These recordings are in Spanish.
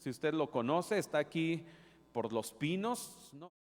Si usted lo conoce, está aquí por Los Pinos, ¿no?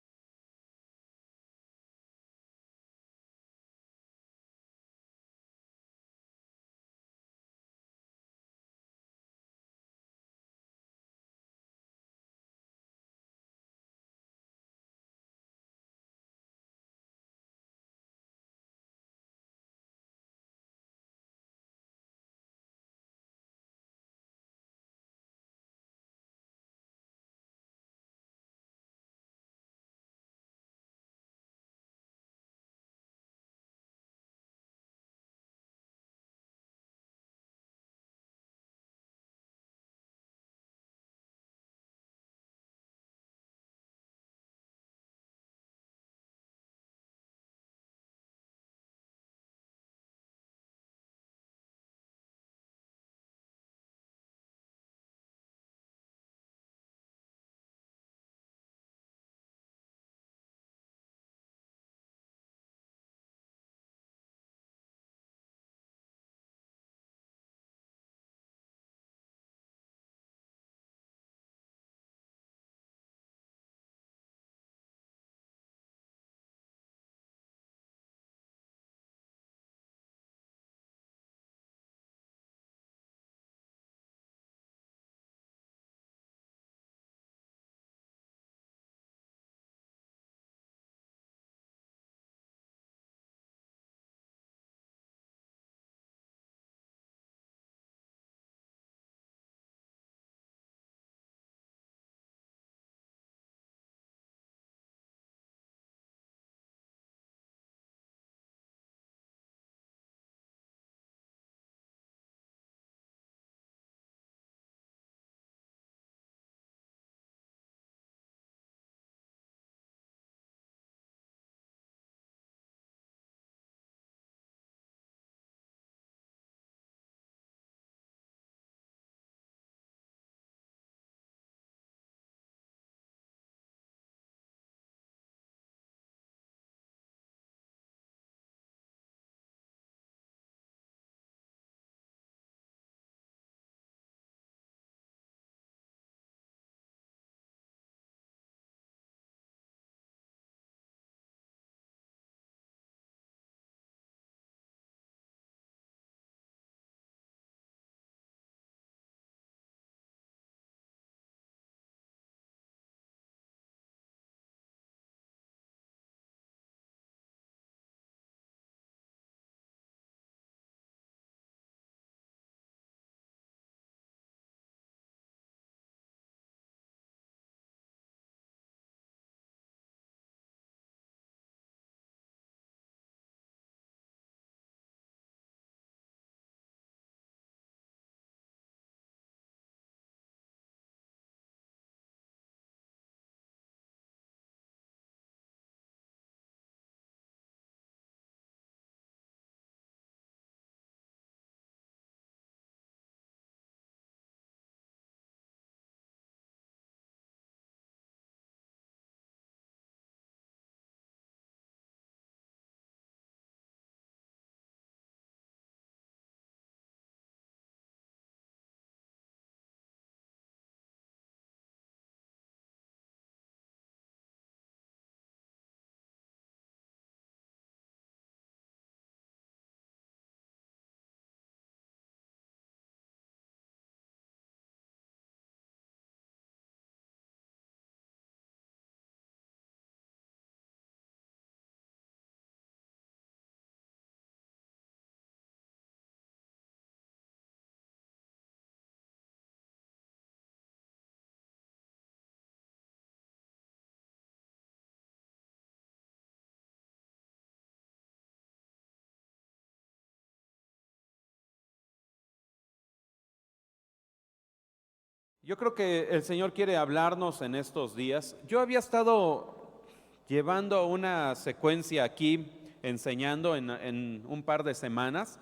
Yo creo que el Señor quiere hablarnos en estos días. Yo había estado llevando una secuencia aquí, enseñando en un par de semanas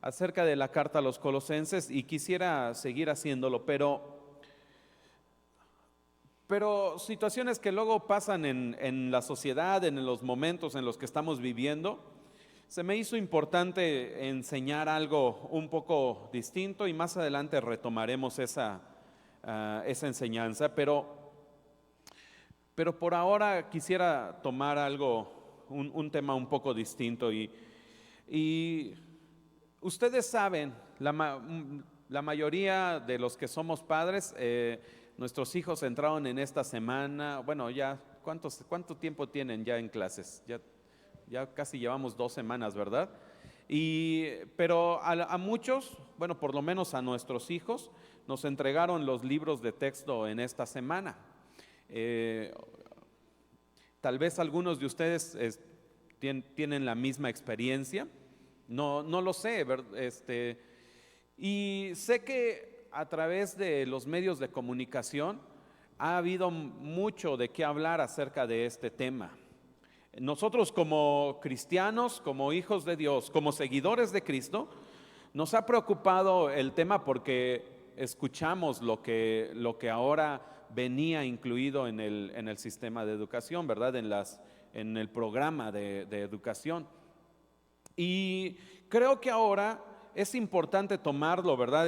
acerca de la carta a los Colosenses y quisiera seguir haciéndolo, pero situaciones que luego pasan en la sociedad, en los momentos en los que estamos viviendo, se me hizo importante enseñar algo un poco distinto y más adelante retomaremos esa enseñanza, pero por ahora quisiera tomar un tema un poco distinto y ustedes saben, la mayoría de los que somos padres, nuestros hijos entraron en esta semana, bueno, ya, ¿cuánto tiempo tienen ya en clases? Ya casi llevamos 2 semanas, ¿verdad? Pero a muchos, bueno, por lo menos a nuestros hijos, nos entregaron los libros de texto en esta semana. Tal vez algunos de ustedes tienen la misma experiencia, no lo sé, y sé que a través de los medios de comunicación ha habido mucho de qué hablar acerca de este tema. Nosotros como cristianos, como hijos de Dios, como seguidores de Cristo, nos ha preocupado el tema porque escuchamos lo que ahora venía incluido en el sistema de educación, ¿verdad? En el programa de educación. Y creo que ahora es importante tomarlo, ¿verdad?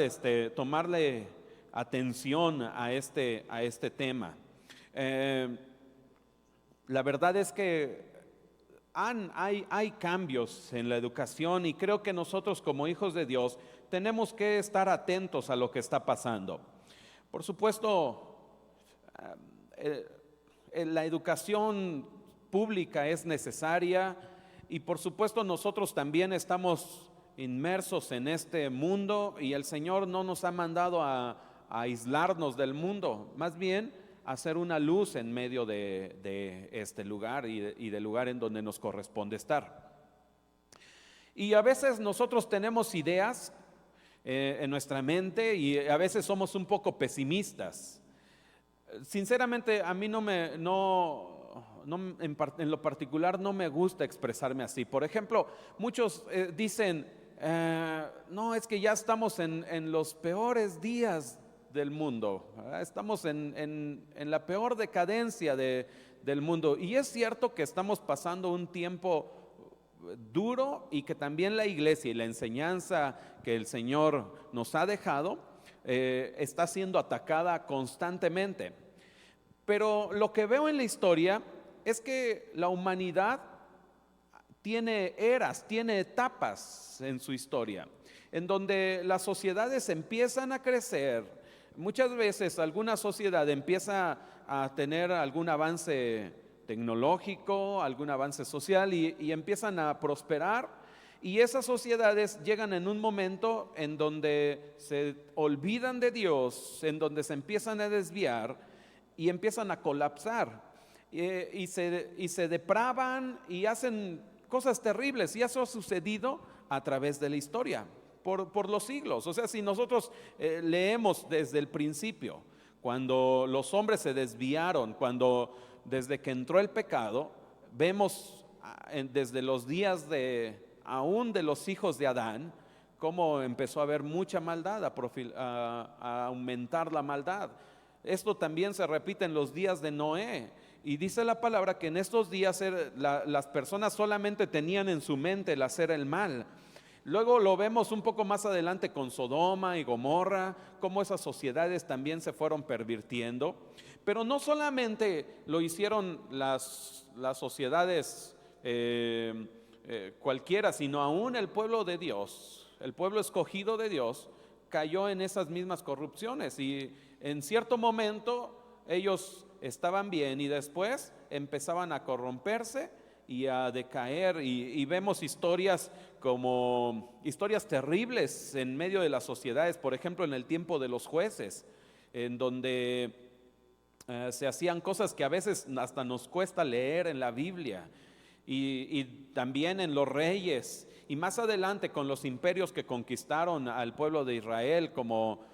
Tomarle atención a este tema. La verdad es que hay cambios en la educación y creo que nosotros como hijos de Dios tenemos que estar atentos a lo que está pasando. Por supuesto, la educación pública es necesaria y por supuesto nosotros también estamos inmersos en este mundo y el Señor no nos ha mandado a aislarnos del mundo, más bien a ser una luz en medio de este lugar y del lugar en donde nos corresponde estar. Y a veces nosotros tenemos ideas en nuestra mente y a veces somos un poco pesimistas. Sinceramente, a mí en lo particular no me gusta expresarme así. Por ejemplo, muchos dicen, no, es que ya estamos en los peores días del mundo, ¿verdad? Estamos en la peor decadencia del mundo. Y es cierto que estamos pasando un tiempo duro y que también la iglesia y la enseñanza que el Señor nos ha dejado está siendo atacada constantemente. Pero lo que veo en la historia es que la humanidad tiene eras, tiene etapas en su historia, en donde las sociedades empiezan a crecer. Muchas veces alguna sociedad empieza a tener algún avance tecnológico, algún avance social y empiezan a prosperar. Y esas sociedades llegan en un momento en donde se olvidan de Dios, en donde se empiezan a desviar y empiezan a colapsar y se depravan y hacen cosas terribles. Y eso ha sucedido a través de la historia, por los siglos. O sea, si nosotros leemos desde el principio, cuando los hombres se desviaron, desde que entró el pecado, vemos desde los días aún de los hijos de Adán, cómo empezó a haber mucha maldad, a aumentar la maldad. Esto también se repite en los días de Noé. Y dice la palabra que en estos días las personas solamente tenían en su mente el hacer el mal. Luego lo vemos un poco más adelante con Sodoma y Gomorra, cómo esas sociedades también se fueron pervirtiendo. Pero no solamente lo hicieron las sociedades cualquiera, sino aún el pueblo de Dios, el pueblo escogido de Dios, cayó en esas mismas corrupciones. Y en cierto momento ellos estaban bien y después empezaban a corromperse y a decaer y vemos historias terribles en medio de las sociedades. Por ejemplo, en el tiempo de los jueces, en donde se hacían cosas que a veces hasta nos cuesta leer en la Biblia, y también en los reyes, y más adelante con los imperios que conquistaron al pueblo de Israel, como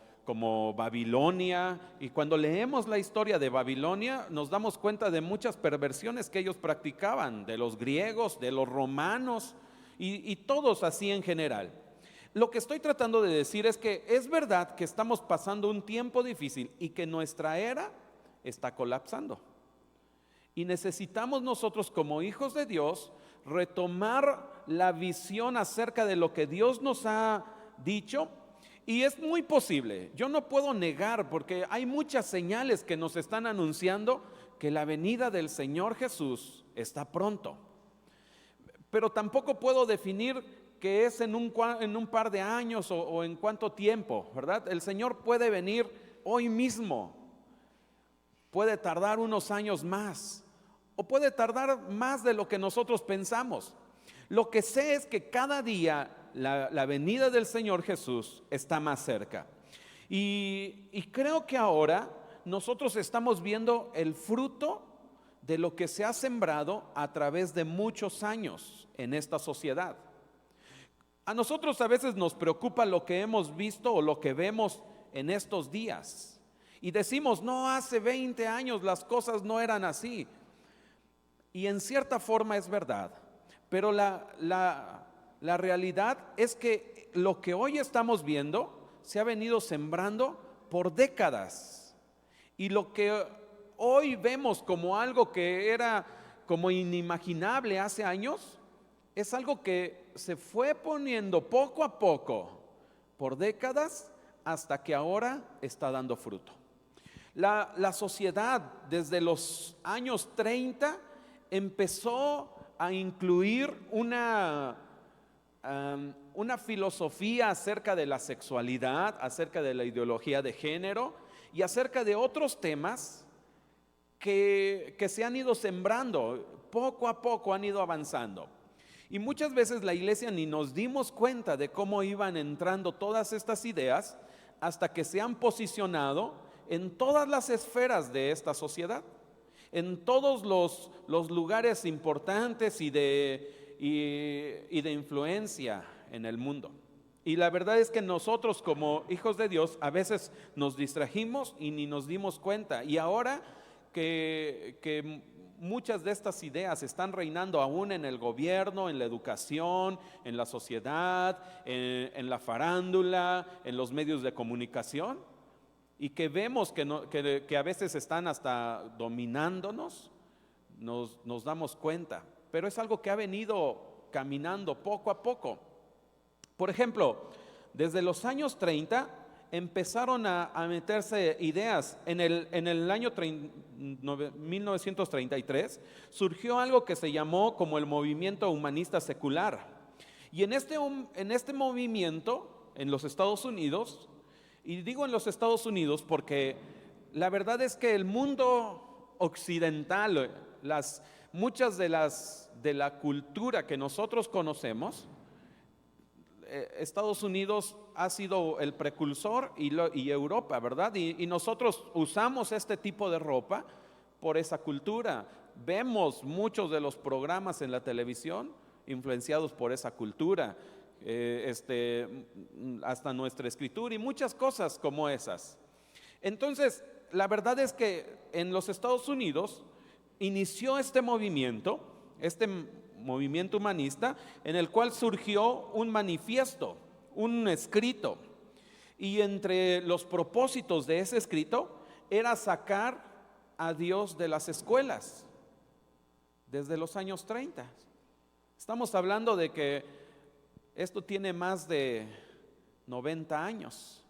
Babilonia. Y cuando leemos la historia de Babilonia nos damos cuenta de muchas perversiones que ellos practicaban, de los griegos, de los romanos y todos así en general. Lo que estoy tratando de decir es que es verdad que estamos pasando un tiempo difícil y que nuestra era está colapsando. Y necesitamos nosotros como hijos de Dios retomar la visión acerca de lo que Dios nos ha dicho Y es muy posible, yo no puedo negar, porque hay muchas señales que nos están anunciando que la venida del Señor Jesús está pronto. Pero tampoco puedo definir que es en un par de años o en cuánto tiempo, ¿verdad? El Señor puede venir hoy mismo, puede tardar unos años más, o puede tardar más de lo que nosotros pensamos. Lo que sé es que cada día la venida del Señor Jesús está más cerca. Y creo que ahora nosotros estamos viendo el fruto de lo que se ha sembrado a través de muchos años en esta sociedad. A nosotros a veces nos preocupa lo que hemos visto o lo que vemos en estos días. Y decimos, no, hace 20 años las cosas no eran así. Y en cierta forma es verdad. Pero la realidad es que lo que hoy estamos viendo se ha venido sembrando por décadas. Y lo que hoy vemos como algo que era como inimaginable hace años, es algo que se fue poniendo poco a poco por décadas hasta que ahora está dando fruto. La sociedad desde los años 30 empezó a incluir una filosofía acerca de la sexualidad, acerca de la ideología de género y acerca de otros temas que se han ido sembrando, poco a poco han ido avanzando. Y muchas veces la iglesia ni nos dimos cuenta de cómo iban entrando todas estas ideas hasta que se han posicionado en todas las esferas de esta sociedad, en todos los lugares importantes y de influencia en el mundo. Y la verdad es que nosotros como hijos de Dios a veces nos distrajimos y ni nos dimos cuenta. Y ahora que muchas de estas ideas están reinando aún en el gobierno, en la educación, en la sociedad, en la farándula, en los medios de comunicación, y que vemos que a veces están hasta dominándonos, nos damos cuenta. Pero es algo que ha venido caminando poco a poco. Por ejemplo, desde los años 30 empezaron a meterse ideas. En el año 1933 surgió algo que se llamó como el movimiento humanista secular. Y en este movimiento, en los Estados Unidos, y digo en los Estados Unidos porque la verdad es que el mundo occidental, muchas de la cultura que nosotros conocemos, Estados Unidos ha sido el precursor y Europa, ¿verdad? Y nosotros usamos este tipo de ropa por esa cultura. Vemos muchos de los programas en la televisión influenciados por esa cultura, hasta nuestra escritura y muchas cosas como esas. Entonces, la verdad es que en los Estados Unidos inició este movimiento humanista, en el cual surgió un manifiesto, un escrito, y entre los propósitos de ese escrito era sacar a Dios de las escuelas desde los años 30. Estamos hablando de que esto tiene más de 90 años.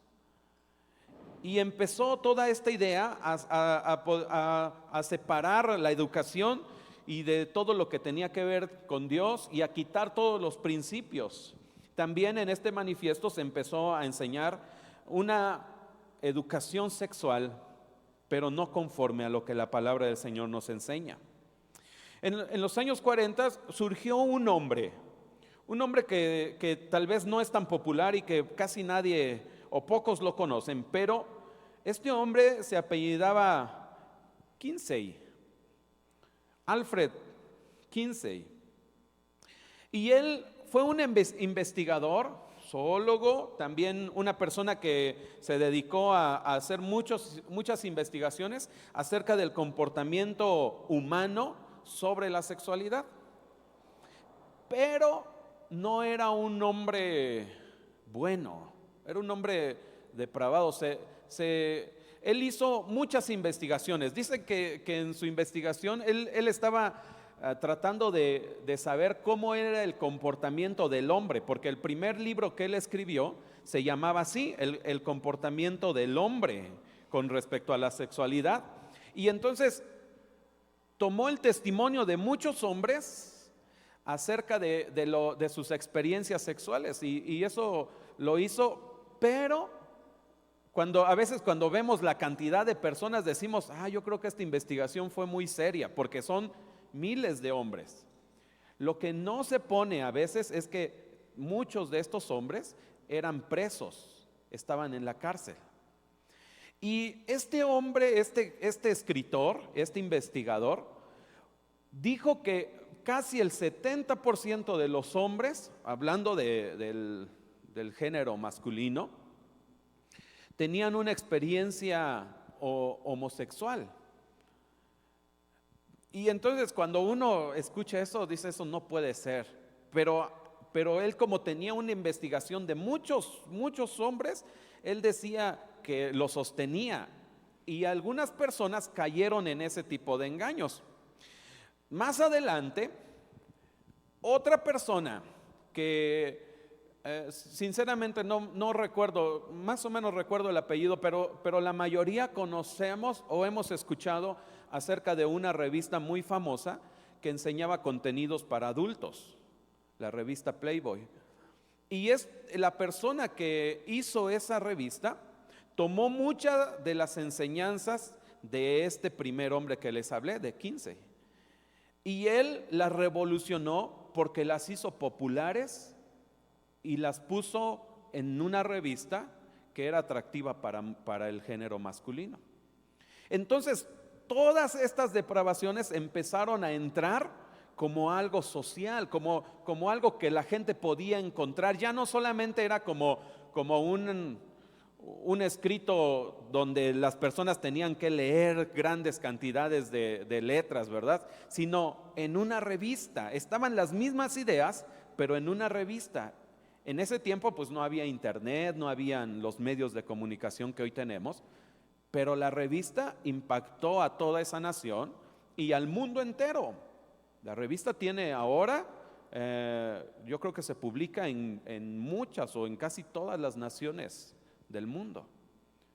Y empezó toda esta idea a separar la educación y de todo lo que tenía que ver con Dios y a quitar todos los principios. También en este manifiesto se empezó a enseñar una educación sexual, pero no conforme a lo que la palabra del Señor nos enseña. En los años 40 surgió un hombre que tal vez no es tan popular y que casi nadie o pocos lo conocen, pero este hombre se apellidaba Kinsey, Alfred Kinsey, y él fue un investigador, zoólogo, también una persona que se dedicó a hacer muchas investigaciones acerca del comportamiento humano sobre la sexualidad, pero no era un hombre bueno, era un hombre depravado. Él hizo muchas investigaciones. Dice que en su investigación él estaba tratando de saber cómo era el comportamiento del hombre, porque el primer libro que él escribió se llamaba así, el comportamiento del hombre con respecto a la sexualidad. Y entonces tomó el testimonio de muchos hombres acerca de sus experiencias sexuales, y eso lo hizo, pero a veces cuando vemos la cantidad de personas decimos, yo creo que esta investigación fue muy seria, porque son miles de hombres. Lo que no se pone a veces es que muchos de estos hombres eran presos, estaban en la cárcel. Y este hombre, este escritor, este investigador, dijo que casi el 70% de los hombres, hablando del género masculino, tenían una experiencia homosexual. Y entonces cuando uno escucha eso, dice, eso no puede ser. Pero él, como tenía una investigación de muchos hombres, él decía que lo sostenía. Y algunas personas cayeron en ese tipo de engaños. Más adelante, otra persona que sinceramente no recuerdo, más o menos recuerdo el apellido, pero la mayoría conocemos o hemos escuchado acerca de una revista muy famosa que enseñaba contenidos para adultos, la revista Playboy. Y es la persona que hizo esa revista, tomó muchas de las enseñanzas de este primer hombre que les hablé, de Kinsey, y él las revolucionó porque las hizo populares y las puso en una revista que era atractiva para el género masculino. Entonces, todas estas depravaciones empezaron a entrar como algo social, como algo que la gente podía encontrar. Ya no solamente era como un escrito donde las personas tenían que leer grandes cantidades de letras, ¿verdad? Sino en una revista. Estaban las mismas ideas, pero en una revista. En ese tiempo pues no había internet, no habían los medios de comunicación que hoy tenemos, pero la revista impactó a toda esa nación y al mundo entero. La revista tiene ahora, yo creo que se publica en muchas o en casi todas las naciones del mundo,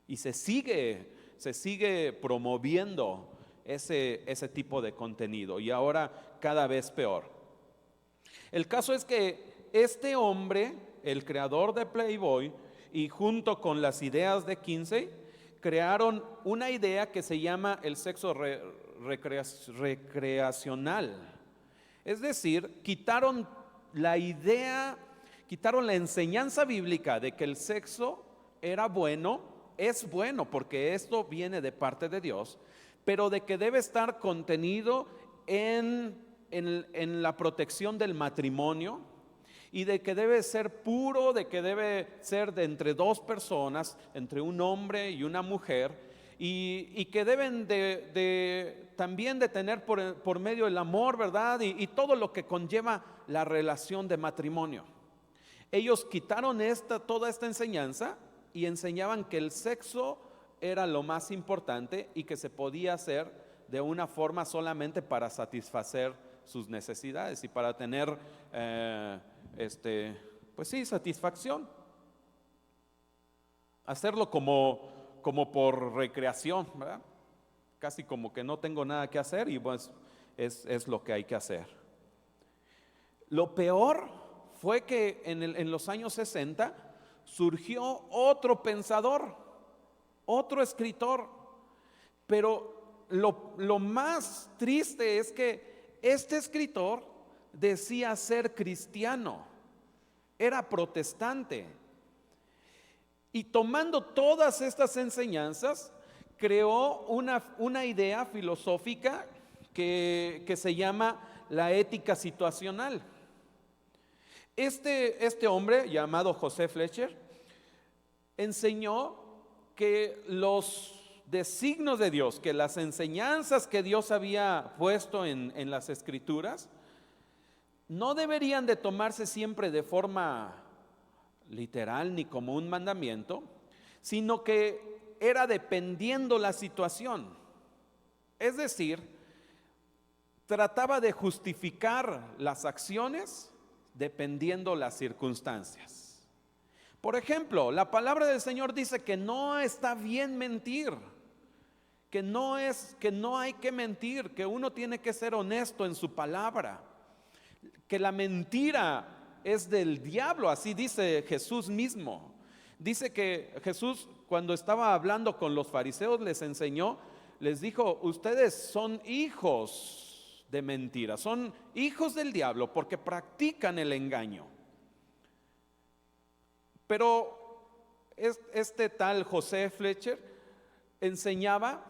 y se sigue promoviendo ese tipo de contenido, y ahora cada vez peor. El caso es que este hombre, el creador de Playboy, y junto con las ideas de Kinsey, crearon una idea que se llama el sexo recreacional. Es decir, quitaron la enseñanza bíblica de que el sexo era bueno, es bueno porque esto viene de parte de Dios, pero de que debe estar contenido en la protección del matrimonio, y de que debe ser puro, de que debe ser de entre dos personas, entre un hombre y una mujer, y que deben también de tener por medio el amor, ¿verdad? Y todo lo que conlleva la relación de matrimonio. Ellos quitaron toda esta enseñanza y enseñaban que el sexo era lo más importante y que se podía hacer de una forma solamente para satisfacer sus necesidades y para tener pues sí, satisfacción. Hacerlo como por recreación, ¿verdad? Casi como que no tengo nada que hacer y pues es lo que hay que hacer. Lo peor fue que en los años 60 surgió otro pensador, otro escritor, pero lo más triste es que este escritor decía ser cristiano, era protestante, y tomando todas estas enseñanzas creó una idea filosófica que se llama la ética situacional. Este hombre llamado José Fletcher enseñó que los designios de Dios, que las enseñanzas que Dios había puesto en las Escrituras, no deberían de tomarse siempre de forma literal ni como un mandamiento, sino que era dependiendo la situación. Es decir, trataba de justificar las acciones dependiendo las circunstancias. Por ejemplo, la palabra del Señor dice que no está bien mentir, que no hay que mentir, que uno tiene que ser honesto en su palabra, que la mentira es del diablo, así dice Jesús mismo. Dice que Jesús, cuando estaba hablando con los fariseos, les enseñó, les dijo: ustedes son hijos de mentira, son hijos del diablo porque practican el engaño. Pero este tal José Fletcher enseñaba,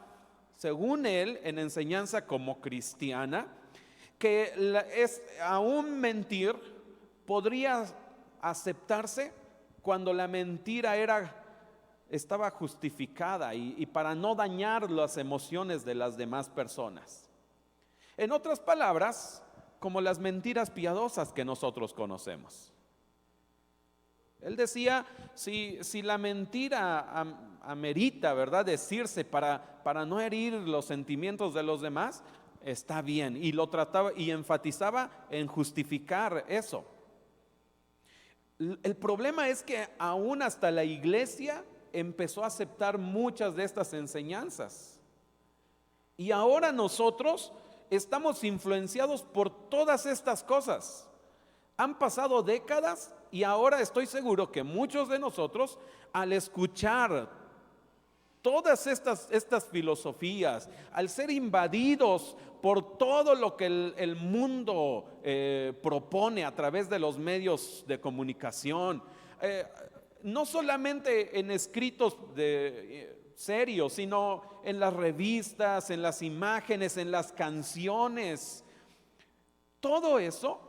según él, en enseñanza como cristiana, que aún mentir podría aceptarse cuando la mentira estaba justificada y para no dañar las emociones de las demás personas. En otras palabras, como las mentiras piadosas que nosotros conocemos. Él decía, si la mentira amerita, ¿verdad?, decirse para no herir los sentimientos de los demás, está bien. Y lo trataba y enfatizaba en justificar eso. El problema es que aún hasta la iglesia empezó a aceptar muchas de estas enseñanzas. Y ahora nosotros estamos influenciados por todas estas cosas. Han pasado décadas y ahora estoy seguro que muchos de nosotros, al escuchar todas estas filosofías, al ser invadidos por todo lo que el mundo propone a través de los medios de comunicación, no solamente en escritos serios, sino en las revistas, en las imágenes, en las canciones, todo eso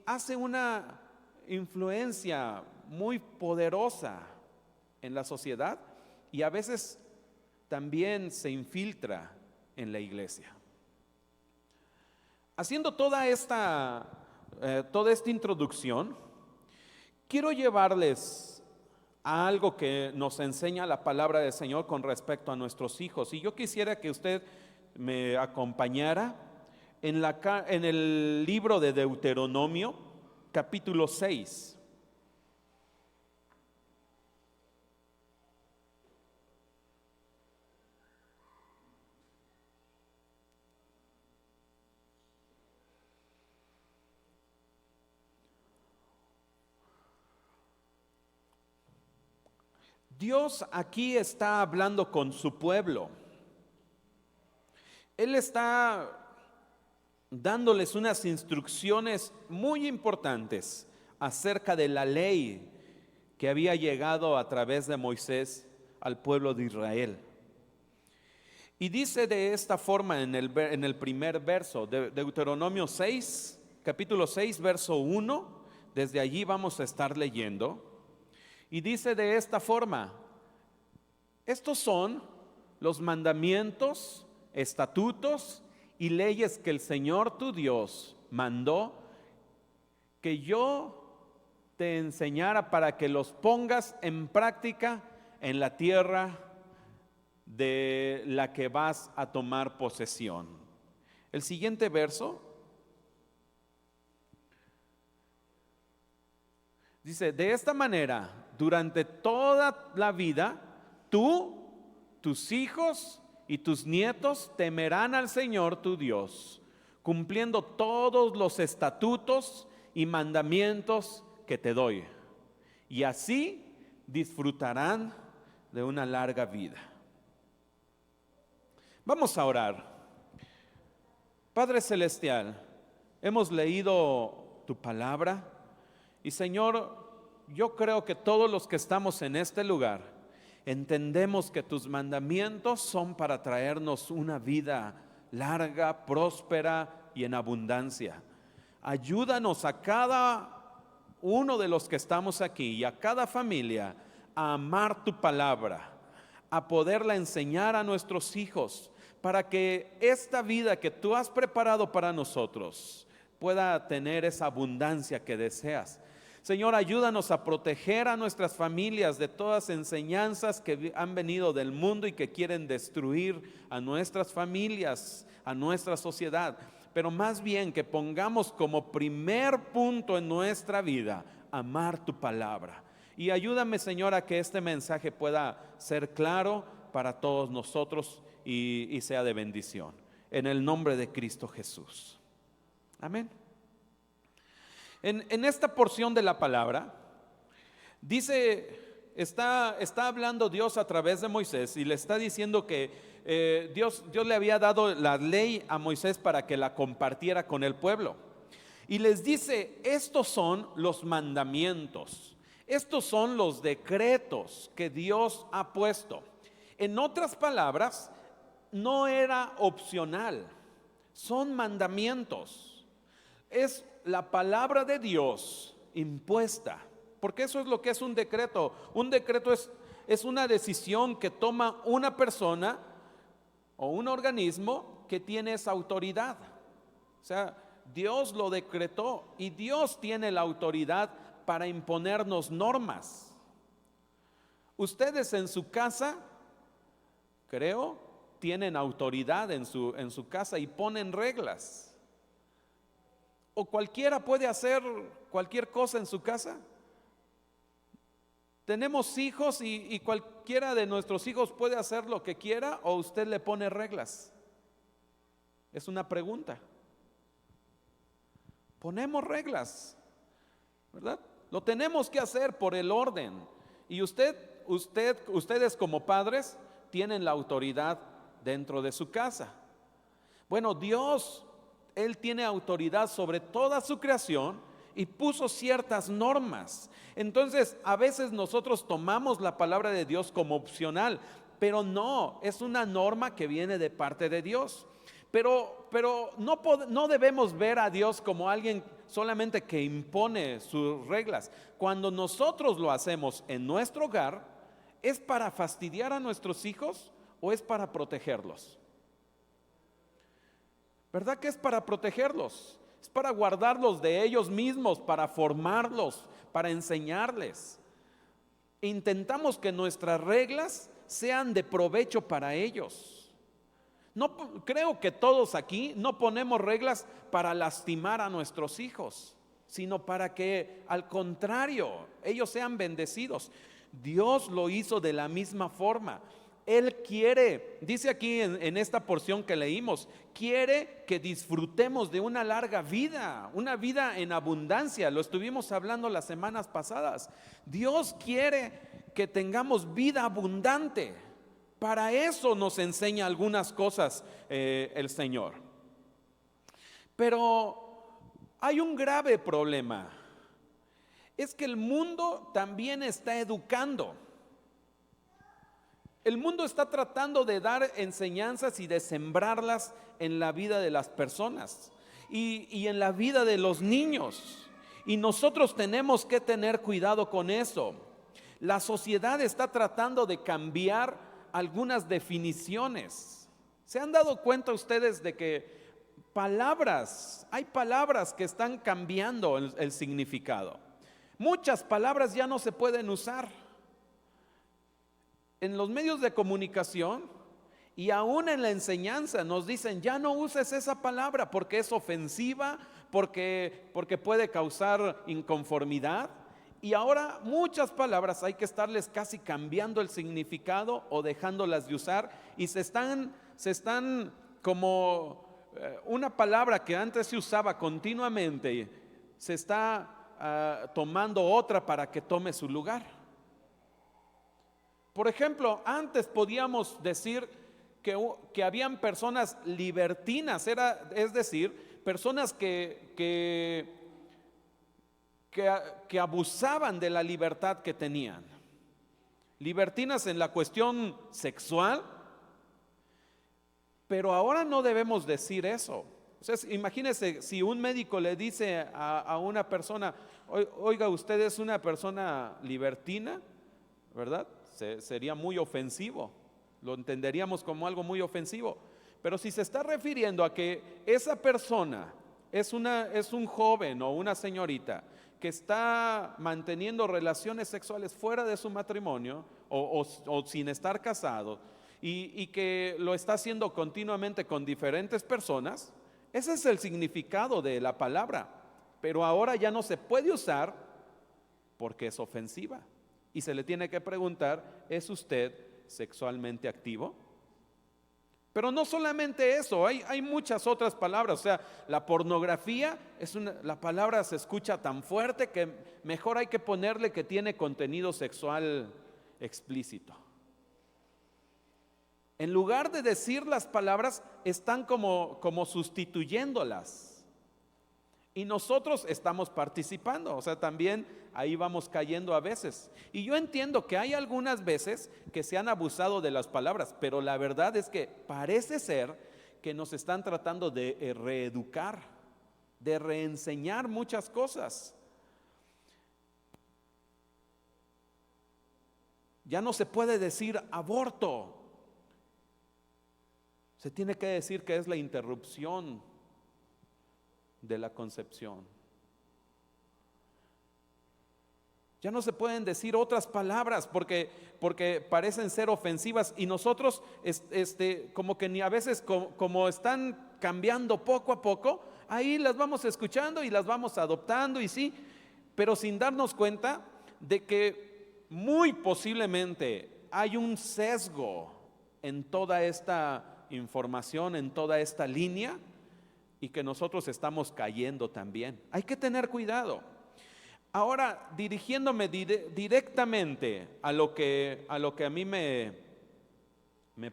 hace una influencia muy poderosa en la sociedad y a veces también se infiltra en la iglesia. Haciendo toda esta introducción, quiero llevarles a algo que nos enseña la palabra del Señor con respecto a nuestros hijos. Y yo quisiera que usted me acompañara en el libro de Deuteronomio, capítulo 6. Dios aquí está hablando con su pueblo. Él está dándoles unas instrucciones muy importantes acerca de la ley que había llegado a través de Moisés al pueblo de Israel. Y dice de esta forma en el primer verso de Deuteronomio 6, capítulo 6, verso 1, desde allí vamos a estar leyendo. Y dice de esta forma: estos son los mandamientos, estatutos y leyes que el Señor tu Dios mandó que yo te enseñara para que los pongas en práctica en la tierra de la que vas a tomar posesión. El siguiente verso dice: de esta manera, durante toda la vida, tú, tus hijos y tus nietos temerán al Señor tu Dios, cumpliendo todos los estatutos y mandamientos que te doy. Y así disfrutarán de una larga vida. Vamos a orar. Padre Celestial, hemos leído tu palabra y, Señor, yo creo que todos los que estamos en este lugar entendemos que tus mandamientos son para traernos una vida larga, próspera y en abundancia. Ayúdanos a cada uno de los que estamos aquí y a cada familia a amar tu palabra, a poderla enseñar a nuestros hijos, para que esta vida que tú has preparado para nosotros pueda tener esa abundancia que deseas. Señor, ayúdanos a proteger a nuestras familias de todas enseñanzas que han venido del mundo y que quieren destruir a nuestras familias, a nuestra sociedad. pero más bien que pongamos como primer punto en nuestra vida amar tu palabra. Y ayúdame, Señor, a que este mensaje pueda ser claro para todos nosotros y sea de bendición. En el nombre de Cristo Jesús. Amén. En esta porción de la palabra, dice, está hablando Dios a través de Moisés y le está diciendo que Dios le había dado la ley a Moisés para que la compartiera con el pueblo. Y les dice, estos son los mandamientos, estos son los decretos que Dios ha puesto. En otras palabras, no era opcional, son mandamientos. Es la palabra de Dios impuesta, porque eso es lo que es un decreto. Un decreto es una decisión que toma una persona o un organismo que tiene esa autoridad. O sea, Dios lo decretó y Dios tiene la autoridad para imponernos normas. Ustedes en su casa, creo, tienen autoridad en su casa y ponen reglas. ¿O cualquiera puede hacer cualquier cosa en su casa? Tenemos hijos y cualquiera de nuestros hijos puede hacer lo que quiera, ¿o usted le pone reglas? Es una pregunta. Ponemos reglas, ¿verdad? Lo tenemos que hacer por el orden. Y ustedes como padres tienen la autoridad dentro de su casa. Bueno, Dios, Él tiene autoridad sobre toda su creación y puso ciertas normas. Entonces, a veces nosotros tomamos la palabra de Dios como opcional, pero no, es una norma que viene de parte de Dios. Pero no debemos ver a Dios como alguien solamente que impone sus reglas. Cuando nosotros lo hacemos en nuestro hogar, ¿es para fastidiar a nuestros hijos o es para protegerlos? ¿Verdad que es para protegerlos? Es para guardarlos de ellos mismos, para formarlos, para enseñarles. Intentamos que nuestras reglas sean de provecho para ellos. No creo que todos aquí no ponemos reglas para lastimar a nuestros hijos, sino para que al contrario ellos sean bendecidos. Dios lo hizo de la misma forma. Él quiere, dice aquí en esta porción que leímos, quiere que disfrutemos de una larga vida, una vida en abundancia. Lo estuvimos hablando las semanas pasadas. Dios quiere que tengamos vida abundante. Para eso nos enseña algunas cosas el Señor. Pero hay un grave problema. Es que el mundo también está educando. El mundo está tratando de dar enseñanzas y de sembrarlas en la vida de las personas y en la vida de los niños. Y nosotros tenemos que tener cuidado con eso. La sociedad está tratando de cambiar algunas definiciones. ¿Se han dado cuenta ustedes de que hay palabras que están cambiando el significado? Muchas palabras ya no se pueden usar. En los medios de comunicación y aún en la enseñanza nos dicen, ya no uses esa palabra porque es ofensiva, porque puede causar inconformidad. Y ahora muchas palabras hay que estarles casi cambiando el significado o dejándolas de usar, y se están como una palabra que antes se usaba continuamente, se está tomando otra para que tome su lugar. Por ejemplo, antes podíamos decir que habían personas libertinas, es decir, personas que abusaban de la libertad que tenían. Libertinas en la cuestión sexual, pero ahora no debemos decir eso. O sea, imagínese si un médico le dice a una persona, oiga, usted es una persona libertina, ¿verdad? Sería muy ofensivo, lo entenderíamos como algo muy ofensivo. Pero si se está refiriendo a que esa persona es un joven o una señorita que está manteniendo relaciones sexuales fuera de su matrimonio o sin estar casado y que lo está haciendo continuamente con diferentes personas, Ese es el significado de la palabra, pero ahora ya no se puede usar porque es ofensiva. Y se le tiene que preguntar, ¿es usted sexualmente activo? Pero no solamente eso, hay muchas otras palabras. O sea, la pornografía, la palabra se escucha tan fuerte que mejor hay que ponerle que tiene contenido sexual explícito. En lugar de decir las palabras, están como sustituyéndolas. Y nosotros estamos participando, o sea, también ahí vamos cayendo a veces. Y yo entiendo que hay algunas veces que se han abusado de las palabras, pero la verdad es que parece ser que nos están tratando de reeducar, de reenseñar muchas cosas. Ya no se puede decir aborto, se tiene que decir que es la interrupción de la concepción. Ya no se pueden decir otras palabras porque parecen ser ofensivas, y nosotros como que ni a veces como están cambiando poco a poco, ahí las vamos escuchando y las vamos adoptando, y sí, pero sin darnos cuenta de que muy posiblemente hay un sesgo en toda esta información, en toda esta línea, y que nosotros estamos cayendo también. Hay que tener cuidado. Ahora, dirigiéndome directamente a lo que a mí me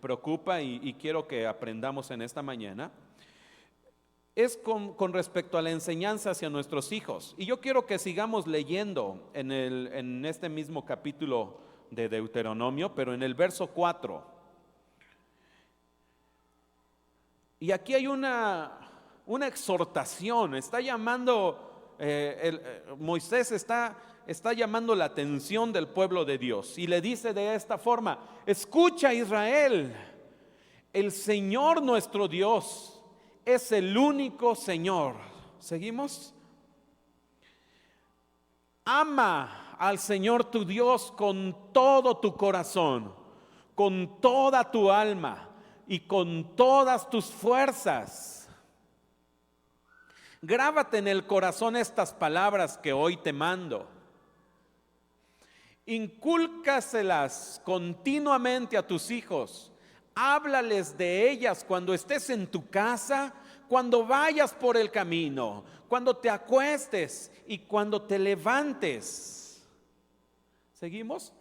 preocupa y quiero que aprendamos en esta mañana, es con respecto a la enseñanza hacia nuestros hijos. Y yo quiero que sigamos leyendo en este mismo capítulo de Deuteronomio, pero en el verso 4. Y aquí hay una exhortación, está llamando, Moisés está llamando la atención del pueblo de Dios y le dice de esta forma: escucha, Israel, el Señor nuestro Dios es el único Señor. ¿Seguimos? Ama al Señor tu Dios con todo tu corazón, con toda tu alma y con todas tus fuerzas. Grábate en el corazón estas palabras que hoy te mando. Incúlcaselas continuamente a tus hijos. Háblales de ellas cuando estés en tu casa, cuando vayas por el camino, cuando te acuestes y cuando te levantes. ¿Seguimos?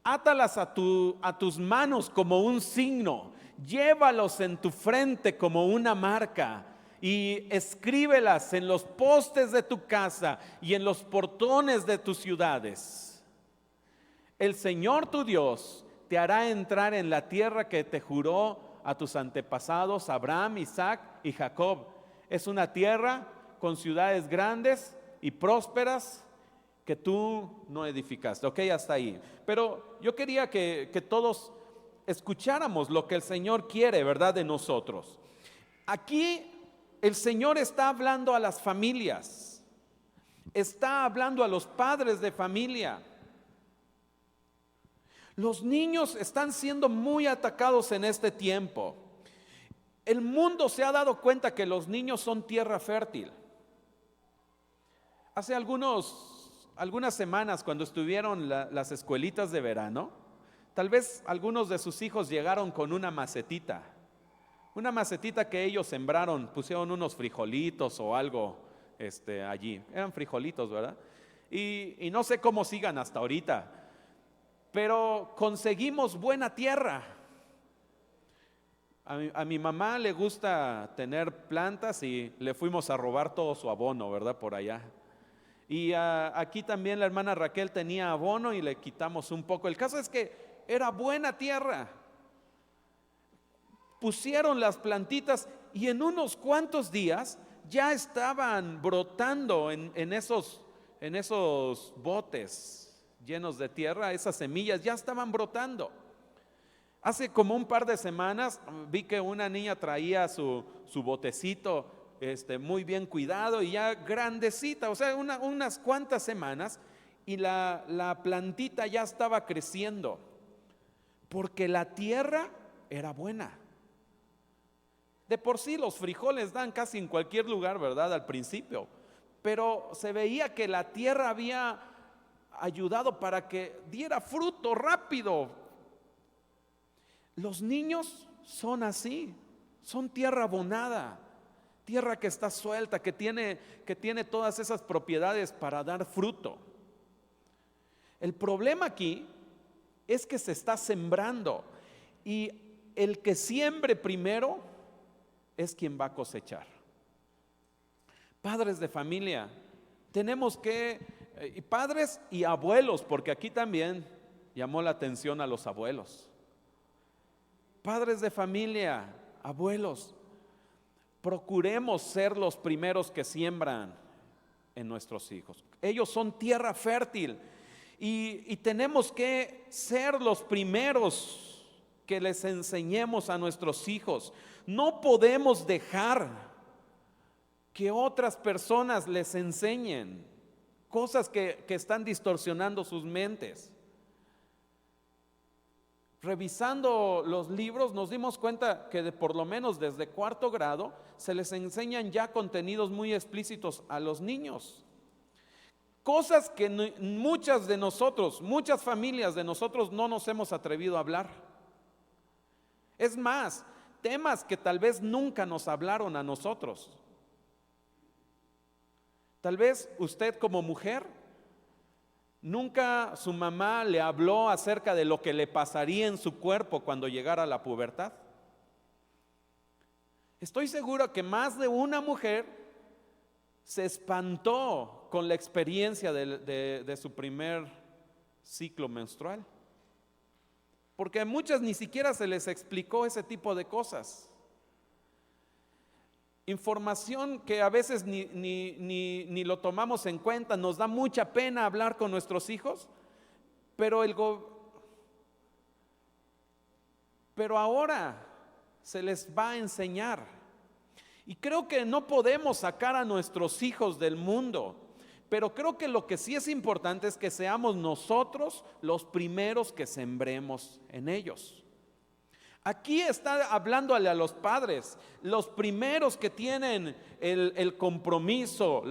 Átalas a tus manos como un signo. Llévalos en tu frente como una marca. Y escríbelas en los postes de tu casa y en los portones de tus ciudades. El Señor tu Dios te hará entrar en la tierra que te juró a tus antepasados Abraham, Isaac y Jacob. Es una tierra con ciudades grandes y prósperas que tú no edificaste. Ok, hasta ahí. Pero yo quería que todos escucháramos lo que el Señor quiere, ¿verdad?, de nosotros. Aquí el Señor está hablando a las familias, está hablando a los padres de familia. Los niños están siendo muy atacados en este tiempo. El mundo se ha dado cuenta que los niños son tierra fértil. Hace algunas semanas, cuando estuvieron las escuelitas de verano, tal vez algunos de sus hijos llegaron con una macetita que ellos sembraron, pusieron unos frijolitos o algo allí. Eran frijolitos, ¿verdad? Y no sé cómo sigan hasta ahorita, pero conseguimos buena tierra. A mi mamá le gusta tener plantas y le fuimos a robar todo su abono, ¿verdad?, por allá. Y aquí también la hermana Raquel tenía abono y le quitamos un poco. El caso es que era buena tierra. Pusieron las plantitas y en unos cuantos días ya estaban brotando en esos botes llenos de tierra. Esas semillas ya estaban brotando. Hace como un par de semanas vi que una niña traía su botecito muy bien cuidado y ya grandecita, o sea, unas cuantas semanas, y la plantita ya estaba creciendo porque la tierra era buena. De por sí los frijoles dan casi en cualquier lugar, ¿verdad? Al principio. Pero se veía que la tierra había ayudado para que diera fruto rápido. Los niños son así, son tierra abonada, tierra que está suelta, que tiene todas esas propiedades para dar fruto. El problema aquí es que se está sembrando y el que siembre primero es quien va a cosechar. Padres de familia, tenemos que, padres y abuelos, porque aquí también llamó la atención a los abuelos. Padres de familia, abuelos, procuremos ser los primeros que siembran en nuestros hijos. Ellos son tierra fértil y tenemos que ser los primeros que les enseñemos a nuestros hijos. No podemos dejar que otras personas les enseñen cosas que están distorsionando sus mentes. Revisando los libros nos dimos cuenta que por lo menos desde cuarto grado se les enseñan ya contenidos muy explícitos a los niños. Cosas que muchas de nosotros, muchas familias de nosotros no nos hemos atrevido a hablar. Es más, temas que tal vez nunca nos hablaron a nosotros. Tal vez usted como mujer, nunca su mamá le habló acerca de lo que le pasaría en su cuerpo cuando llegara a la pubertad. Estoy seguro que más de una mujer se espantó con la experiencia de su primer ciclo menstrual, porque a muchas ni siquiera se les explicó ese tipo de cosas. Información que a veces ni lo tomamos en cuenta. Nos da mucha pena hablar con nuestros hijos, pero ahora se les va a enseñar. Y creo que no podemos sacar a nuestros hijos del mundo, pero creo que lo que sí es importante es que seamos nosotros los primeros que sembremos en ellos. Aquí está hablándole a los padres, los primeros que tienen el compromiso,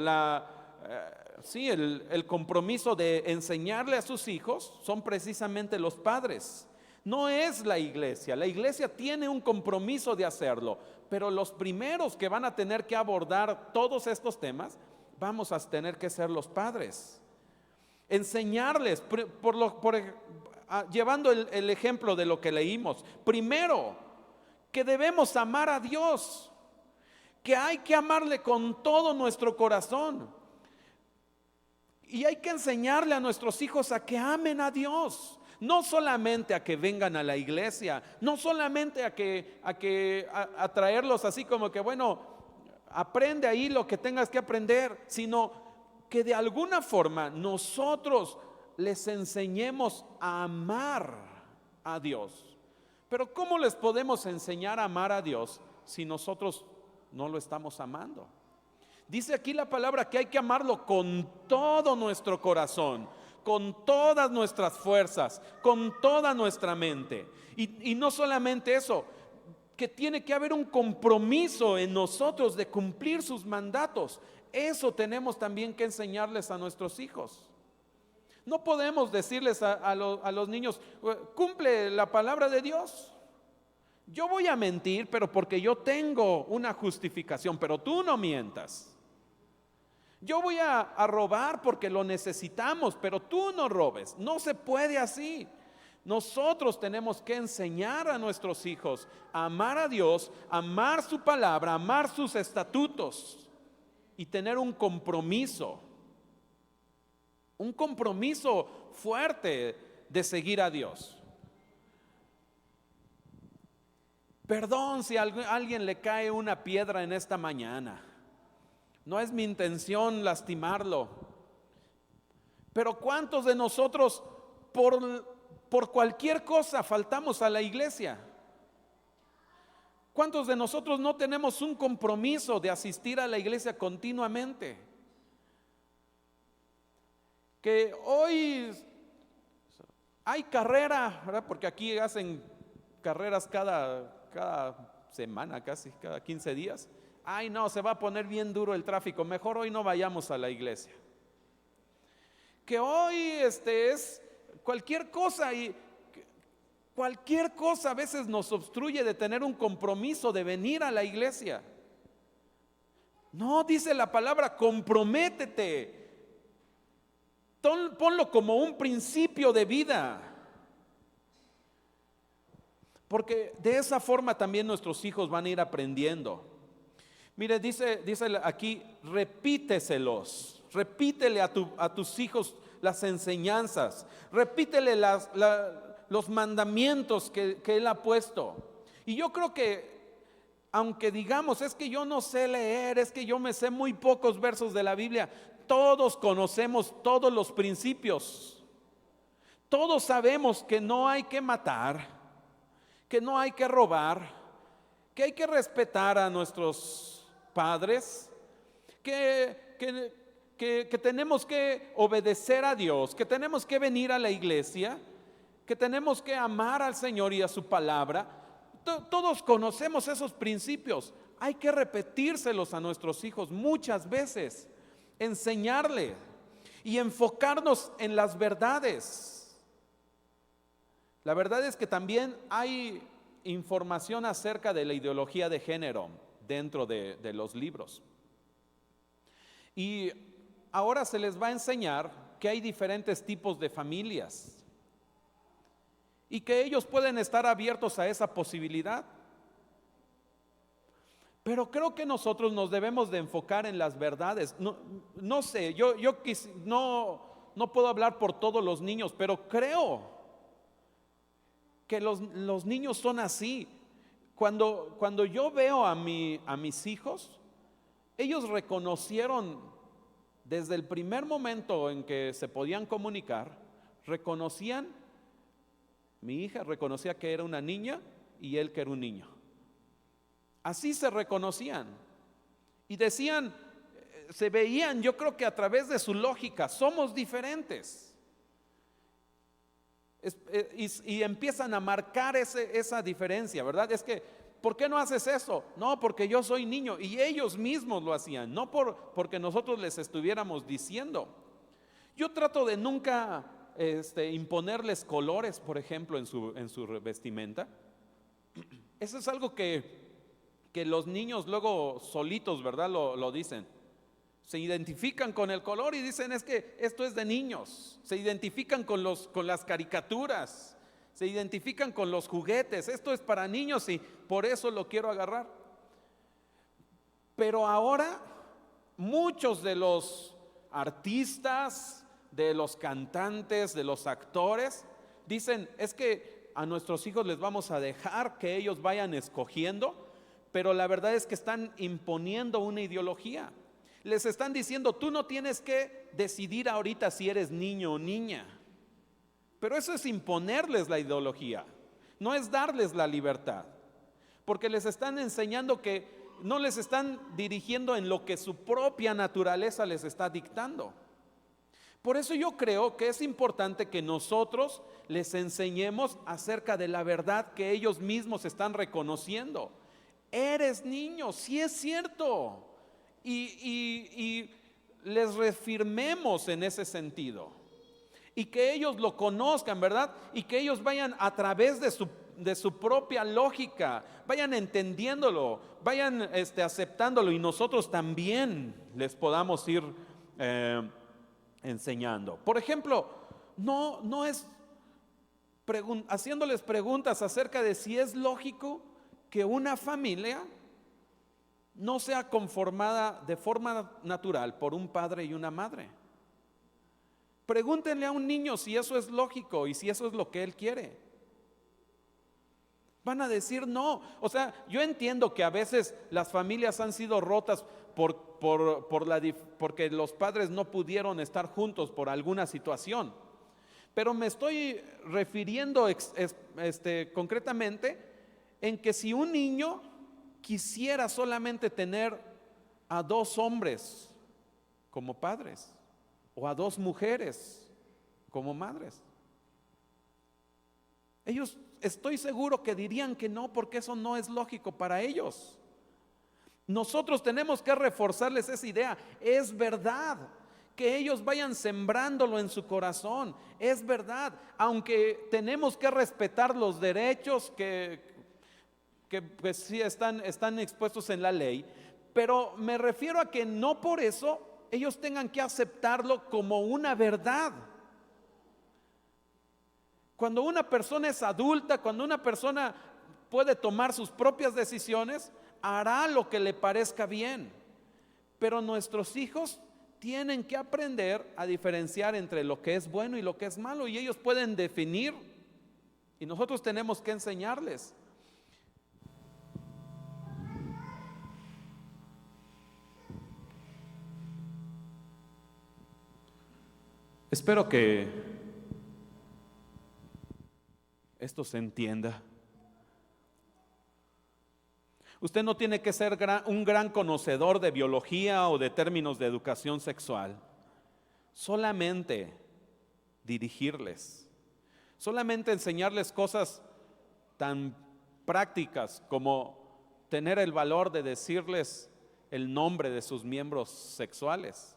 el compromiso de enseñarle a sus hijos son precisamente los padres. No es la iglesia tiene un compromiso de hacerlo, pero los primeros que van a tener que abordar todos estos temas, vamos a tener que ser los padres. Enseñarles, llevando el ejemplo de lo que leímos, primero, que debemos amar a Dios, que hay que amarle con todo nuestro corazón. Y hay que enseñarle a nuestros hijos a que amen a Dios, no solamente a que vengan a la iglesia, no solamente a traerlos así como que bueno, aprende ahí lo que tengas que aprender, sino que de alguna forma nosotros les enseñemos a amar a Dios. Pero ¿cómo les podemos enseñar a amar a Dios si nosotros no lo estamos amando? Dice aquí la palabra que hay que amarlo con todo nuestro corazón, con todas nuestras fuerzas, con toda nuestra mente. Y no solamente eso, que tiene que haber un compromiso en nosotros de cumplir sus mandatos. Eso tenemos también que enseñarles a nuestros hijos. No podemos decirles a los niños, cumple la palabra de Dios. Yo voy a mentir, pero porque yo tengo una justificación, pero tú no mientas. Yo voy a robar porque lo necesitamos, pero tú no robes. No se puede así. Nosotros tenemos que enseñar a nuestros hijos a amar a Dios, amar su palabra, amar sus estatutos y tener un compromiso fuerte de seguir a Dios. Perdón si a alguien le cae una piedra en esta mañana. No es mi intención lastimarlo. Pero ¿cuántos de nosotros por cualquier cosa faltamos a la iglesia? ¿Cuántos de nosotros no tenemos un compromiso de asistir a la iglesia continuamente? Que hoy hay carrera, ¿verdad? Porque aquí hacen carreras cada semana, casi cada 15 días. Ay, no, se va a poner bien duro el tráfico, mejor hoy no vayamos a la iglesia. Que hoy es cualquier cosa, y cualquier cosa a veces nos obstruye de tener un compromiso de venir a la iglesia. No, dice la palabra, comprométete. Ponlo como un principio de vida. Porque de esa forma también nuestros hijos van a ir aprendiendo. Mire, dice aquí, repíteselos. Repítele a tus hijos las enseñanzas. Repítele los mandamientos que Él ha puesto. Y yo creo que, aunque digamos, es que yo no sé leer, es que yo me sé muy pocos versos de la Biblia, todos conocemos todos los principios. Todos sabemos que no hay que matar, que no hay que robar, que hay que respetar a nuestros padres, que tenemos que obedecer a Dios, que tenemos que venir a la iglesia, que tenemos que amar al Señor y a su palabra. Todos conocemos esos principios. Hay que repetírselos a nuestros hijos muchas veces, enseñarle y enfocarnos en las verdades. La verdad es que también hay información acerca de la ideología de género dentro de los libros. Y ahora se les va a enseñar que hay diferentes tipos de familias y que ellos pueden estar abiertos a esa posibilidad. Pero creo que nosotros nos debemos de enfocar en las verdades. No sé, no puedo hablar por todos los niños, pero creo que los niños son así. Cuando yo veo a mis hijos, ellos reconocieron desde el primer momento en que se podían comunicar, mi hija reconocía que era una niña y él que era un niño. Así se reconocían y decían, se veían, yo creo que a través de su lógica, somos diferentes. Y empiezan a marcar esa diferencia, ¿verdad? Es que, ¿por qué no haces eso? No, porque yo soy niño. Y ellos mismos lo hacían, no porque nosotros les estuviéramos diciendo. Yo trato de nunca imponerles colores, por ejemplo, en su vestimenta. Eso es algo que los niños luego solitos, ¿verdad? Lo dicen. Se identifican con el color y dicen, es que esto es de niños. Se identifican con las caricaturas, se identifican con los juguetes. Esto es para niños y por eso lo quiero agarrar. Pero ahora muchos de los artistas, de los cantantes, de los actores, dicen, es que a nuestros hijos les vamos a dejar que ellos vayan escogiendo, pero la verdad es que están imponiendo una ideología. Les están diciendo, tú no tienes que decidir ahorita si eres niño o niña. Pero eso es imponerles la ideología, no es darles la libertad. Porque les están enseñando que no les están dirigiendo en lo que su propia naturaleza les está dictando. Por eso yo creo que es importante que nosotros les enseñemos acerca de la verdad que ellos mismos están reconociendo. Eres niño, sí es cierto. Y les reafirmemos en ese sentido. Y que ellos lo conozcan, ¿verdad? Y que ellos vayan a través de su propia lógica, vayan entendiéndolo, vayan aceptándolo, y nosotros también les podamos ir enseñando. Por ejemplo, no es haciéndoles preguntas acerca de si es lógico que una familia no sea conformada de forma natural por un padre y una madre. Pregúntenle a un niño si eso es lógico y si eso es lo que él quiere. Van a decir no. O sea, yo entiendo que a veces las familias han sido rotas porque los padres no pudieron estar juntos por alguna situación. Pero me estoy refiriendo concretamente en que si un niño quisiera solamente tener a 2 hombres como padres o a 2 mujeres como madres, ellos estoy seguro que dirían que no, porque eso no es lógico para ellos. Nosotros tenemos que reforzarles esa idea. Es verdad que ellos vayan sembrándolo en su corazón. Es verdad, aunque tenemos que respetar los derechos que pues sí están expuestos en la ley, pero me refiero a que no por eso ellos tengan que aceptarlo como una verdad. Cuando una persona es adulta, cuando una persona puede tomar sus propias decisiones, hará lo que le parezca bien. Pero nuestros hijos tienen que aprender a diferenciar entre lo que es bueno y lo que es malo, y ellos pueden definir, y nosotros tenemos que enseñarles. Espero que esto se entienda. Usted no tiene que ser un gran conocedor de biología o de términos de educación sexual. Solamente dirigirles, solamente enseñarles cosas tan prácticas como tener el valor de decirles el nombre de sus miembros sexuales.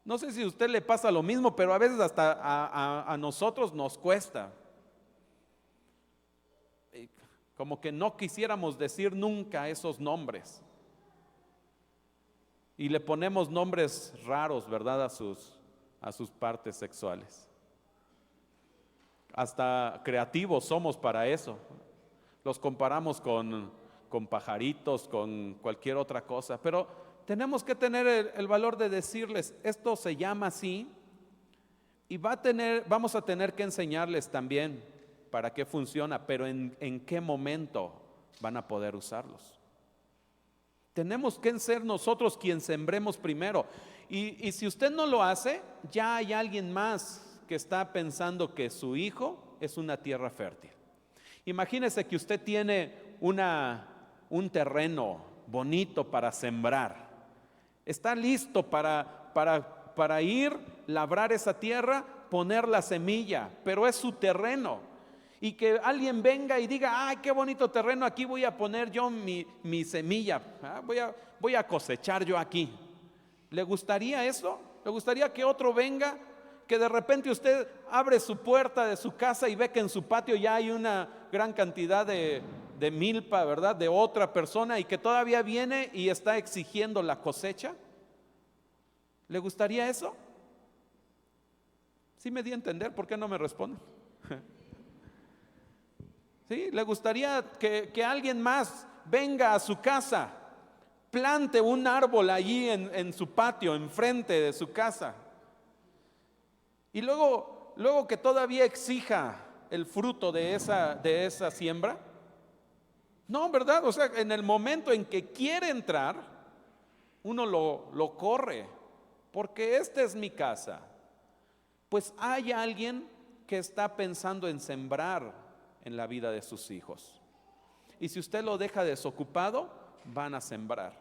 No sé si a usted le pasa lo mismo, pero a veces hasta a nosotros nos cuesta. Como que no quisiéramos decir nunca esos nombres. Y le ponemos nombres raros, ¿verdad? A sus partes sexuales. Hasta creativos somos para eso. Los comparamos con pajaritos, con cualquier otra cosa. Pero tenemos que tener el valor de decirles, esto se llama así, y vamos a tener que enseñarles también para qué funciona, pero en qué momento van a poder usarlos. Tenemos que ser nosotros quien sembremos primero. Y si usted no lo hace, ya hay alguien más que está pensando que su hijo es una tierra fértil. Imagínese que usted tiene un terreno bonito para sembrar. Está listo para ir, labrar esa tierra, poner la semilla, pero es su terreno. Y que alguien venga y diga, ay, qué bonito terreno, aquí voy a poner yo mi semilla, voy a cosechar yo aquí. ¿Le gustaría eso? ¿Le gustaría que otro venga, que de repente usted abre su puerta de su casa y ve que en su patio ya hay una gran cantidad de milpa, ¿verdad? De otra persona, y que todavía viene y está exigiendo la cosecha? ¿Le gustaría eso? ¿Sí me di a entender? ¿Por qué no me responde? ¿Sí? ¿Le gustaría que alguien más venga a su casa, plante un árbol allí en su patio, enfrente de su casa, y luego que todavía exija el fruto de esa siembra? No, ¿verdad? O sea, en el momento en que quiere entrar, uno lo corre, porque esta es mi casa. Pues hay alguien que está pensando en sembrar en la vida de sus hijos. Y si usted lo deja desocupado, van a sembrar.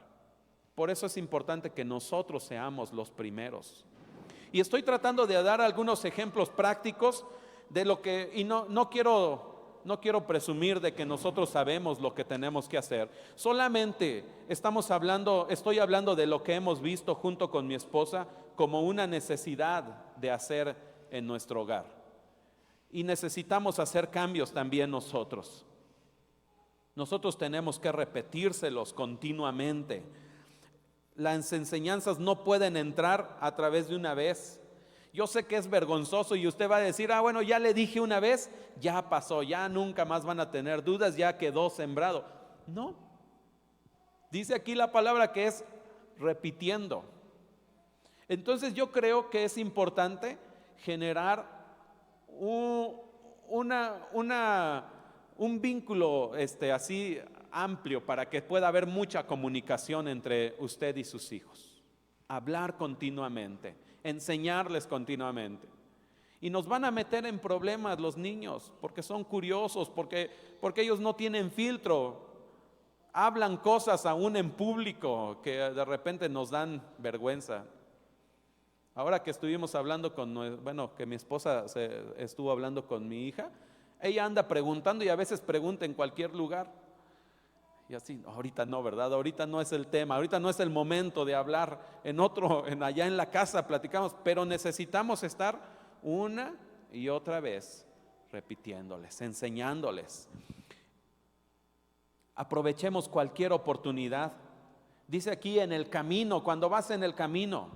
Por eso es importante que nosotros seamos los primeros. Y estoy tratando de dar algunos ejemplos prácticos de lo que, y no quiero presumir de que nosotros sabemos lo que tenemos que hacer. Solamente estoy hablando de lo que hemos visto junto con mi esposa como una necesidad de hacer en nuestro hogar. Y necesitamos hacer cambios también nosotros. Nosotros tenemos que repetírselos continuamente. Las enseñanzas no pueden entrar a través de una vez. Yo sé que es vergonzoso y usted va a decir, bueno, ya le dije una vez, ya pasó, ya nunca más van a tener dudas, ya quedó sembrado. No. Dice aquí la palabra que es repitiendo. Entonces yo creo que es importante generar un vínculo así amplio para que pueda haber mucha comunicación entre usted y sus hijos. Hablar continuamente, enseñarles continuamente. Y nos van a meter en problemas los niños porque son curiosos, porque ellos no tienen filtro. Hablan cosas aún en público que de repente nos dan vergüenza. Ahora que estuvimos hablando que mi esposa estuvo hablando con mi hija, Ella anda preguntando y a veces pregunta en cualquier lugar. Y así, "No, ahorita no, ¿verdad? Ahorita no es el tema, ahorita no es el momento de hablar. Allá en la casa platicamos, pero necesitamos estar una y otra vez repitiéndoles, enseñándoles. Aprovechemos cualquier oportunidad. Dice aquí en el camino, cuando vas en el camino.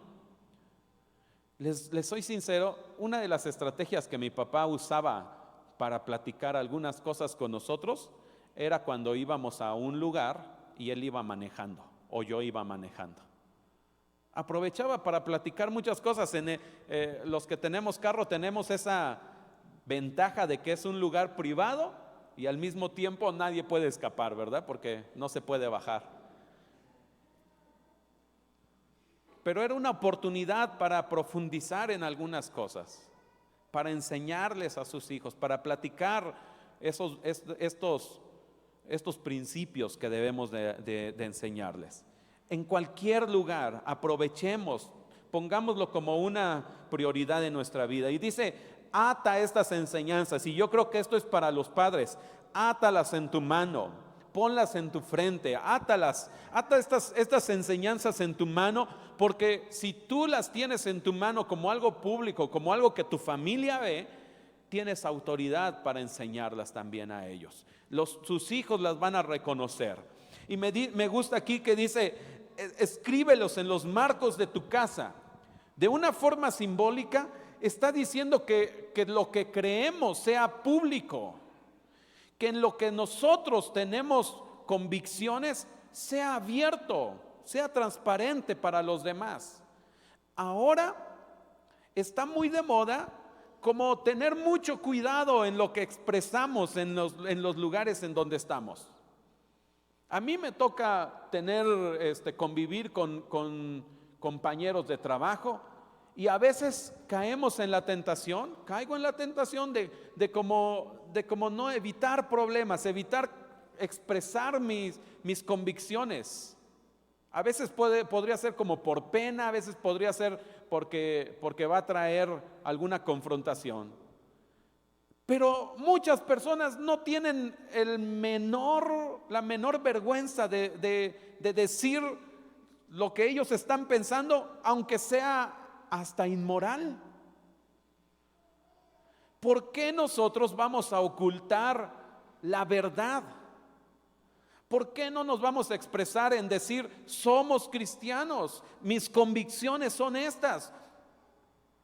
Les soy sincero, una de las estrategias que mi papá usaba para platicar algunas cosas con nosotros era cuando íbamos a un lugar y él iba manejando o yo iba manejando. Aprovechaba para platicar muchas cosas. Los que tenemos carro tenemos esa ventaja de que es un lugar privado y al mismo tiempo nadie puede escapar, ¿verdad? Porque no se puede bajar. Pero era una oportunidad para profundizar en algunas cosas, para enseñarles a sus hijos, para platicar estos principios que debemos de enseñarles. En cualquier lugar, aprovechemos, pongámoslo como una prioridad en nuestra vida. Y dice, ata estas enseñanzas, y yo creo que esto es para los padres, átalas en tu mano, ponlas en tu frente, ata estas enseñanzas en tu mano, porque si tú las tienes en tu mano como algo público, como algo que tu familia ve, tienes autoridad para enseñarlas también a ellos. Sus hijos las van a reconocer. Y me gusta aquí que dice, escríbelos en los marcos de tu casa. De una forma simbólica, está diciendo que lo que creemos sea público, que en lo que nosotros tenemos convicciones sea abierto, sea transparente para los demás. Ahora está muy de moda como tener mucho cuidado en lo que expresamos en los lugares en donde estamos. A mí me toca convivir con compañeros de trabajo y a veces caigo en la tentación de como no evitar problemas, evitar expresar mis convicciones. A veces podría ser como por pena, a veces podría ser porque va a traer alguna confrontación. Pero muchas personas no tienen la menor vergüenza de decir lo que ellos están pensando, aunque sea hasta inmoral. ¿Por qué nosotros vamos a ocultar la verdad? ¿Por qué no nos vamos a expresar en decir, somos cristianos, mis convicciones son estas,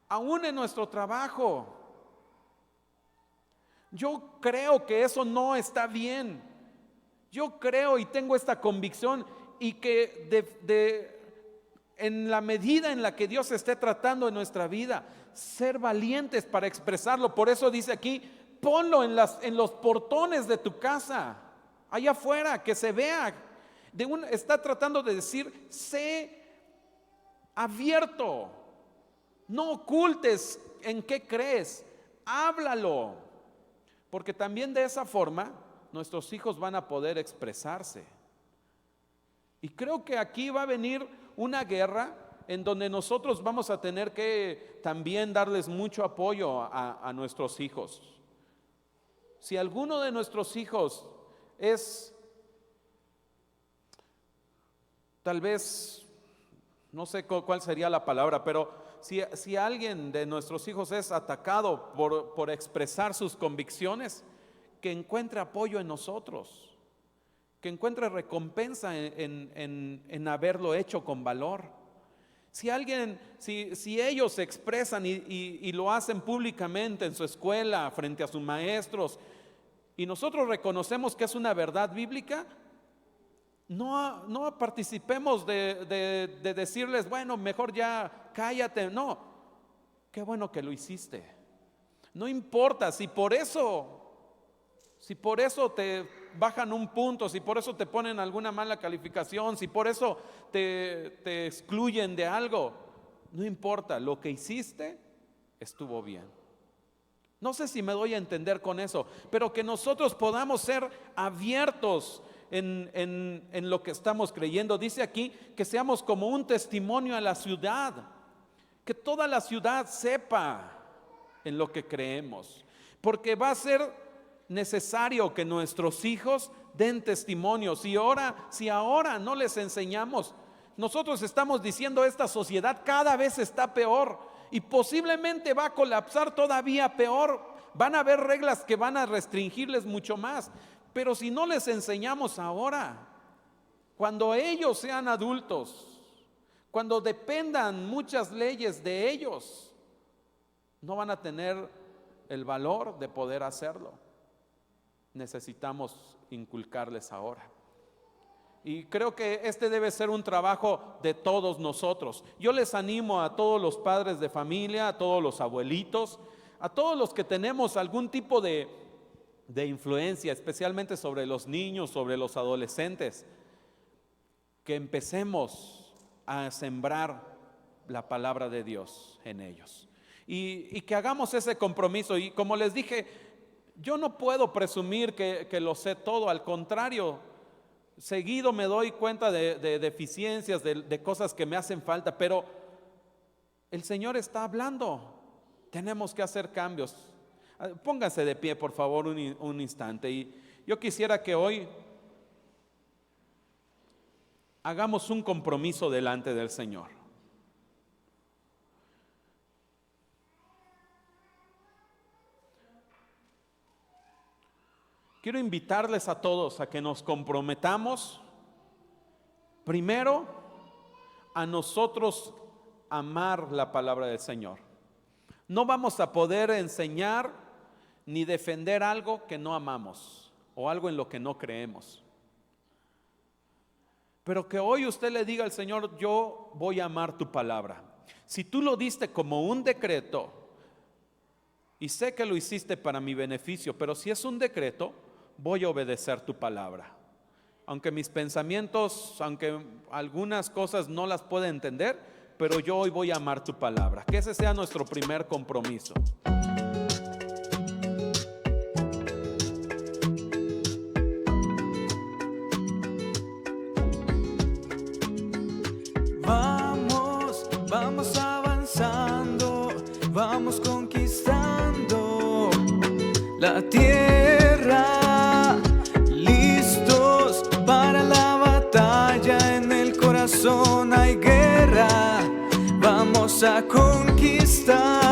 aún en nuestro trabajo? Yo creo que eso no está bien. Yo creo y tengo esta convicción y que en la medida en la que Dios esté tratando en nuestra vida, ser valientes para expresarlo. Por eso dice aquí, ponlo en los portones de tu casa, allá afuera, que se vea. Está tratando de decir, sé abierto, no ocultes en qué crees, háblalo, porque también de esa forma nuestros hijos van a poder expresarse. Y creo que aquí va a venir una guerra en donde nosotros vamos a tener que también darles mucho apoyo a nuestros hijos. Si alguno de nuestros hijos es, tal vez, no sé cuál sería la palabra, pero si alguien de nuestros hijos es atacado por expresar sus convicciones, que encuentre apoyo en nosotros, que encuentre recompensa en haberlo hecho con valor. Si ellos se expresan y lo hacen públicamente en su escuela, frente a sus maestros, y nosotros reconocemos que es una verdad bíblica, no participemos de decirles, bueno, mejor ya cállate. No, qué bueno que lo hiciste. No importa si por eso te bajan un punto, si por eso te ponen alguna mala calificación, si por eso te excluyen de algo, no importa, lo que hiciste estuvo bien. No sé si me doy a entender con eso, pero que nosotros podamos ser abiertos en lo que estamos creyendo. Dice aquí que seamos como un testimonio a la ciudad, que toda la ciudad sepa en lo que creemos, porque va a ser necesario que nuestros hijos den testimonio. Si ahora no les enseñamos, nosotros estamos diciendo esta sociedad cada vez está peor y posiblemente va a colapsar todavía peor. Van a haber reglas que van a restringirles mucho más. Pero si no les enseñamos ahora, cuando ellos sean adultos, cuando dependan muchas leyes de ellos, no van a tener el valor de poder hacerlo. Necesitamos inculcarles ahora. Y creo que este debe ser un trabajo de todos nosotros. Yo les animo a todos los padres de familia, a todos los abuelitos, a todos los que tenemos algún tipo de influencia, especialmente sobre los niños, sobre los adolescentes, que empecemos a sembrar la palabra de Dios en ellos. Y que hagamos ese compromiso. Y como les dije, yo no puedo presumir que lo sé todo, al contrario, seguido me doy cuenta de deficiencias, de cosas que me hacen falta, pero el Señor está hablando, tenemos que hacer cambios. Pónganse de pie, por favor, un instante. Y yo quisiera que hoy hagamos un compromiso delante del Señor. Quiero invitarles a todos a que nos comprometamos primero a nosotros amar la palabra del Señor. No vamos a poder enseñar ni defender algo que no amamos o algo en lo que no creemos. Pero que hoy usted le diga al Señor: yo voy a amar tu palabra. Si tú lo diste como un decreto, y sé que lo hiciste para mi beneficio, pero si es un decreto, voy a obedecer tu palabra. Aunque mis pensamientos, aunque algunas cosas no las pueda entender, pero yo hoy voy a amar tu palabra. Que ese sea nuestro primer compromiso. Vamos avanzando, vamos conquistando la tierra, listos para la batalla. En el corazón hay guerra, vamos a conquistar.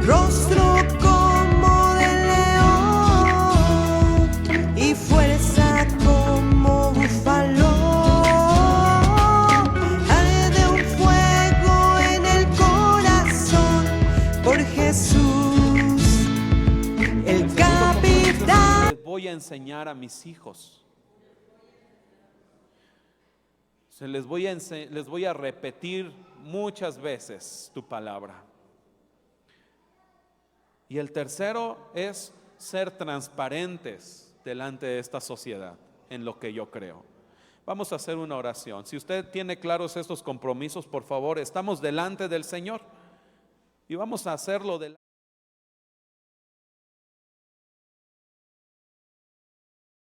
Rostro como de león y fuerza como búfalo. Arde un fuego en el corazón por Jesús, el capitán. Les voy a enseñar a mis hijos. Les voy a repetir muchas veces tu palabra. Y el tercero es ser transparentes delante de esta sociedad en lo que yo creo. Vamos a hacer una oración. Si usted tiene claros estos compromisos, por favor, estamos delante del Señor y vamos a hacerlo delante.